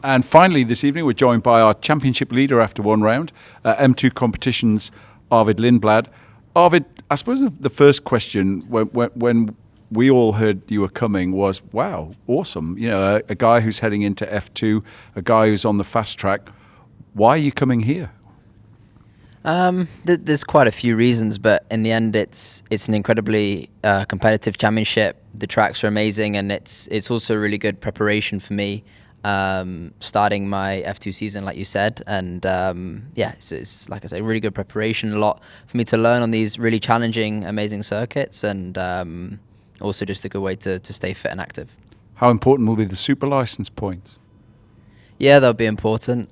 And finally, this evening, we're joined by our championship leader after one round, M2 Competitions, Arvid Lindblad. Arvid, I suppose the first question when we all heard you were coming was, wow, awesome. You know, a guy who's heading into F2, a guy who's on the fast track. Why are you coming here? There's quite a few reasons, but in the end, it's an incredibly competitive championship. The tracks are amazing, and it's also a really good preparation for me, starting my F2 season, like you said. And it's like I say, really good preparation. A lot for me to learn on these really challenging, amazing circuits, and also just a good way to stay fit and active. How important will be the super license points? Yeah, they'll be important.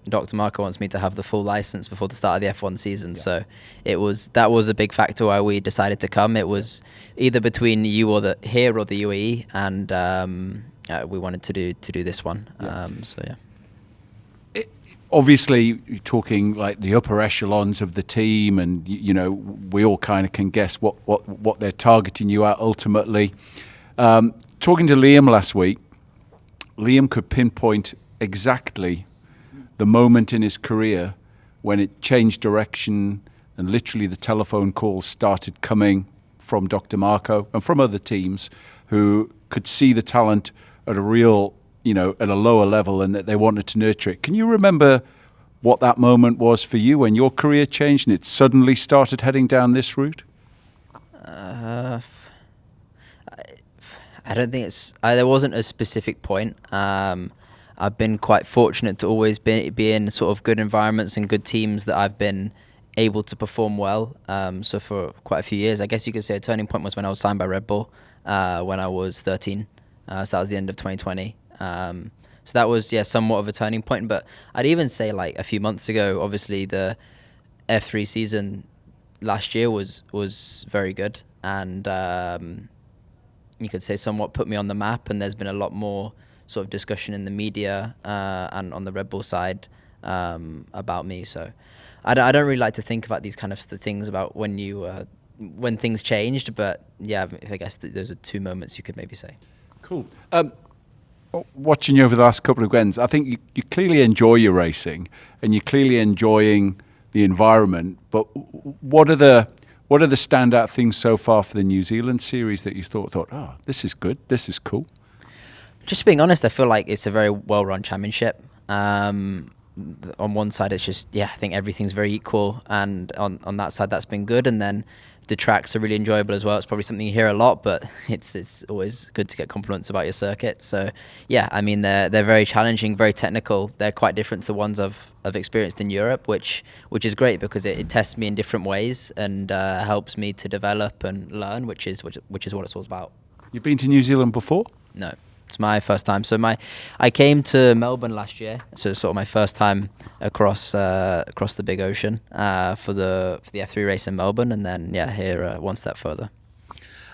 Dr. Marco wants me to have the full license before the start of the F1 season, so that was a big factor why we decided to come. It was either between you or the UAE, and we wanted to do this one. Obviously, you're talking like the upper echelons of the team, and you know we all kind of can guess what they're targeting you at ultimately. Talking to Liam last week, Liam could pinpoint exactly the moment in his career when it changed direction, and literally the telephone calls started coming from Dr. Marco and from other teams who could see the talent at a real, at a lower level, and that they wanted to nurture it. Can you remember what that moment was for you when your career changed and it suddenly started heading down this route? I don't think there wasn't a specific point. I've been quite fortunate to always be in sort of good environments and good teams that I've been able to perform well. So for quite a few years, I guess you could say a turning point was when I was signed by Red Bull when I was 13. So that was the end of 2020. So that was, somewhat of a turning point. But I'd even say like a few months ago, obviously the F3 season last year was very good. And you could say somewhat put me on the map. And there's been a lot more sort of discussion in the media and on the Red Bull side about me. So I don't really like to think about these kind of things about when things changed. But yeah, I guess those are two moments you could maybe say. Cool. Watching you over the last couple of weekends, I think you clearly enjoy your racing and you're clearly enjoying the environment. But what are the standout things so far for the New Zealand series that you thought, oh, this is good, this is cool? Just being honest, I feel like it's a very well-run championship. On one side, it's just, I think everything's very equal. And on that side, that's been good. And then the tracks are really enjoyable as well. It's probably something you hear a lot, but it's always good to get compliments about your circuit. So, I mean, they're very challenging, very technical. They're quite different to the ones I've experienced in Europe, which is great because it tests me in different ways and helps me to develop and learn, which is what it's all about. You've been to New Zealand before? No. It's my first time. So I came to Melbourne last year, so it's sort of my first time across the big ocean for the F3 race in Melbourne, and then here one step further.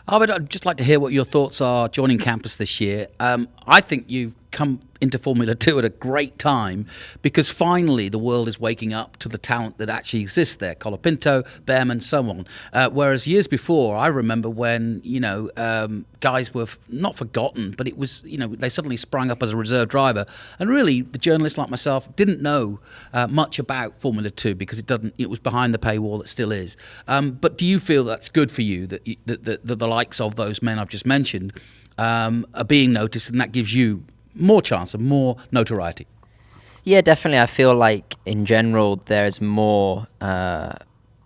Arvid, I'd just like to hear what your thoughts are joining Campus this year. I think you've come into Formula 2 at a great time because finally the world is waking up to the talent that actually exists there. Colapinto, Behrman, so on. Whereas years before, I remember when, guys were not forgotten, but it was, they suddenly sprang up as a reserve driver. And really, the journalists like myself didn't know much about Formula 2 because it was behind the paywall, it still is. But do you feel that's good for you, that the likes of those men I've just mentioned are being noticed, and that gives you more chance and more notoriety? Yeah, definitely. I feel like in general there's more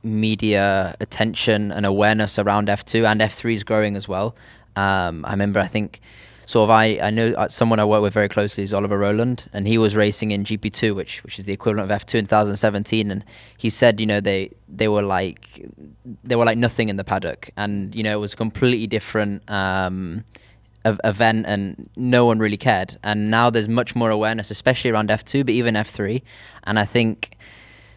media attention and awareness around F2, and F3 is growing as well. I remember, I think, I know someone I work with very closely is Oliver Rowland, and he was racing in GP2, which is the equivalent of F2 in 2017, and he said, they were like nothing in the paddock, and it was a completely different event, and no one really cared. And now there's much more awareness, especially around F2, but even F3, and I think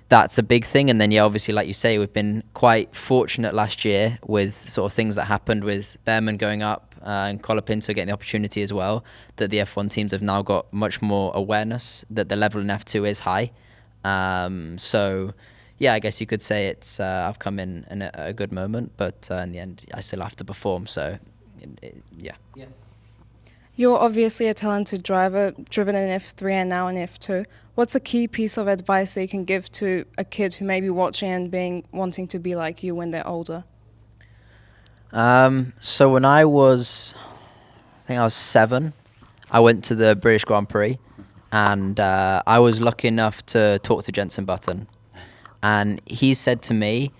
that's a big thing. And then obviously, like you say, we've been quite fortunate last year with sort of things that happened with Behrman going up and Colapinto getting the opportunity as well, that the F1 teams have now got much more awareness that the level in F2 is high. So I guess you could say it's I've come in a good moment, but in the end I still have to perform, so You're obviously a talented driver, driven in F3 and now in F2. What's a key piece of advice that you can give to a kid who may be watching and wanting to be like you when they're older? So when I think I was 7, I went to the British Grand Prix, and I was lucky enough to talk to Jenson Button. And he said to me,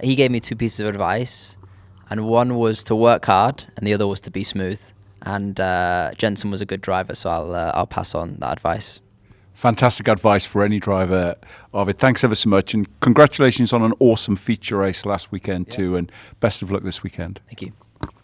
he gave me 2 pieces of advice, and one was to work hard, and the other was to be smooth. And Jenson was a good driver, so I'll pass on that advice. Fantastic advice for any driver, Arvid. Thanks ever so much, and congratulations on an awesome feature race last weekend too, and best of luck this weekend. Thank you.